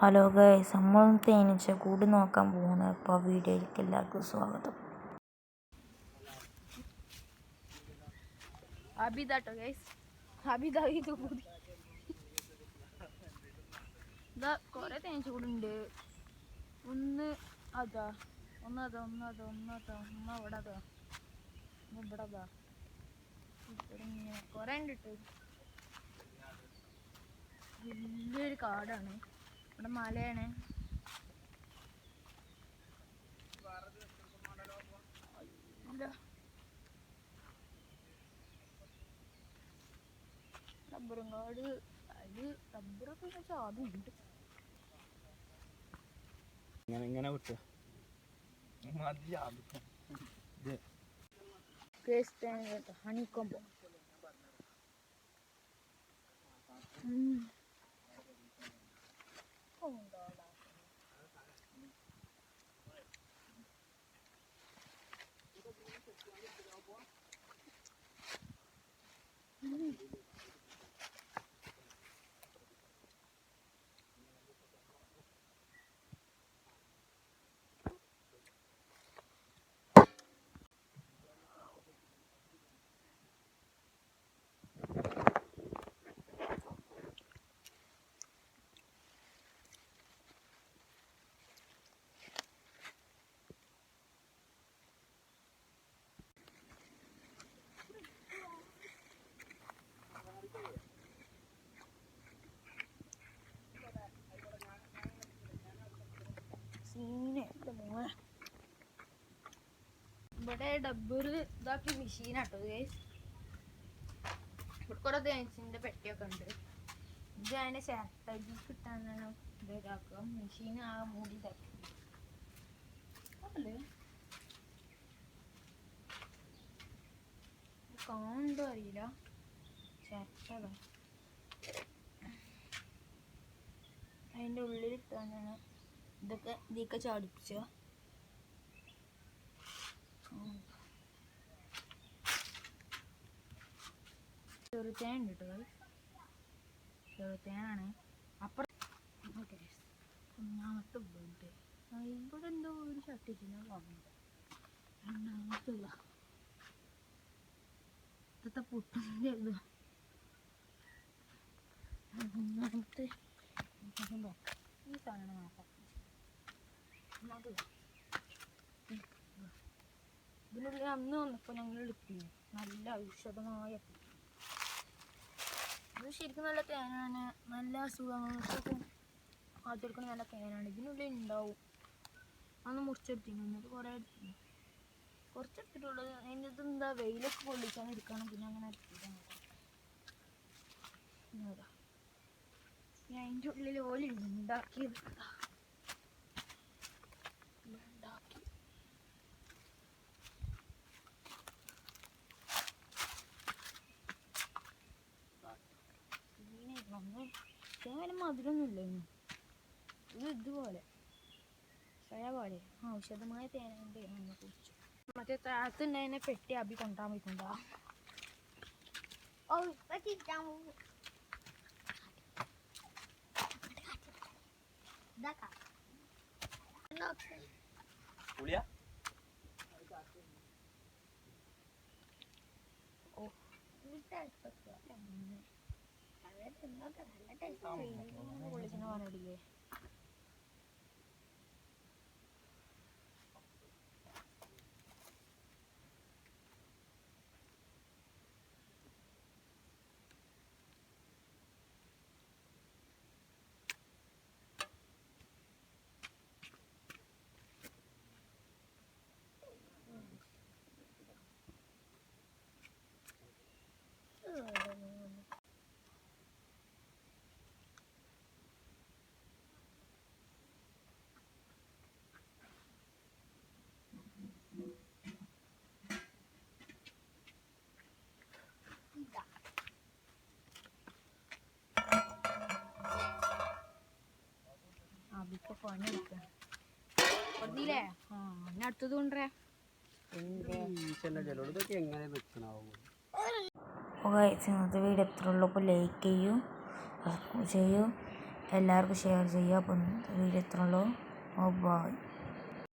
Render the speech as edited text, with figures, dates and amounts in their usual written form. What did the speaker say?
Hello guys, നമ്മൾ തേനീച്ച കൂട് നോക്കാൻ പോകുന്നു. അപ്പോൾ വീഡിയോയിലേക്ക് എല്ലാവർക്കും സ്വാഗതം. അബിതാട്ടോ ഗൈസ്, ഇത് കൂടി ഇതാ കുറേ തേനീച്ച കൂടുണ്ട്. ഒന്ന് അതാ, ഒന്നവിടെ ഇങ്ങനെ കുറേ ഉണ്ട് ഇട്ട്. വലിയൊരു കാടാണ്, ഇവിടെ മലയാണ്. റബ്ബറും കാട്, അതിൽ റബ്ബറൊക്കെ ചാതുണ്ട്. ഹണിക്കൊമ്പോ ഇവിടെ ഡബ്ബർ ഇതാക്കി മെഷീനാട്ടോ ഗൈസ്. ഇവിടെ കുറെ തേനീച്ചൻ്റെ പെട്ടിയൊക്കെ ഉണ്ട്. ഇത് അതിൻ്റെ ഷർട്ടേജ് കിട്ടാനാണ് ഇത് ഇതാക്കുക. മെഷീൻ ആ മൂടി ഇതാക്കി അല്ലേ കാണുന്നുണ്ടോ അറിയില്ല. ഷർട്ടതാ അതിൻ്റെ ഉള്ളിലിട്ടാണ് ഇതൊക്കെ ചാടിപ്പിച്ച. ചെറുതേൻ ഉണ്ട് കേട്ടോ, ചെറുതേനാണ്. അപ്പുറം ഒന്നാമത്തെ ബോട്ട് ഇവിടെ എന്തോ ഒരു ഷട്ടിച്ചിന് കാണുന്നുണ്ട്. രണ്ടാമത്തെ ഇതത്തെ പൊട്ടിൻ്റെ ഇത്. മൂന്നാമത്തെ ഈ സാധനം നോക്കാം. ഇതിനുള്ളിൽ അന്ന് വന്നപ്പോൾ ഞങ്ങൾ എടുത്തില്ല. നല്ല ഔഷധമായ ഇത് ശരിക്കും നല്ല തേനാണ്. നല്ല അസുഖങ്ങൾക്കൊക്കെ കാത്തെടുക്കണ നല്ല തേനാണ്. ഇതിനുള്ളിൽ ഉണ്ടാവും. അന്ന് മുറിച്ചെടുത്തിരുന്നു. എന്നിട്ട് കുറേ എടുത്തിരുന്നു. കുറച്ചെടുത്തിട്ടുള്ളത്. അതിൻ്റെ ഇത് എന്താ വെയിലൊക്കെ കൊള്ളിച്ചാൽ എടുക്കണം. പിന്നെ അങ്ങനെ എടുത്തിട്ടാണ്. അതിൻ്റെ ഉള്ളിൽ ഓല ഉണ്ടാക്കിയത് തേൻ മധുരമൊന്നുമില്ല. ഇത് ഇതുപോലെ ക്ഷയ പോലെ ഔഷധമായ തേനുണ്ട്. അങ്ങനെ കുടിച്ചു. മറ്റേ താഴത്തുണ്ടായതിനെ പെട്ടി അബി കൊണ്ടാൻ പോയിക്കൊണ്ടാ. പൊളിച്ചിന് പാടില്ലേ. അബിക്ക് പണിയെടുക്കാം കൊടുത്തില്ലേ. എന്നെ അടുത്തത് കൊണ്ടുവരാ. ഇന്നത്തെ വീഡിയോ എത്ര ഉള്ളൂ. അപ്പോൾ ലൈക്ക് ചെയ്യൂ, സബ്സ്ക്രൈബ് ചെയ്യൂ, എല്ലാവർക്കും ഷെയർ ചെയ്യുക. അപ്പം വീഡിയോ ഇത്രയുള്ളൂ. ബൈ.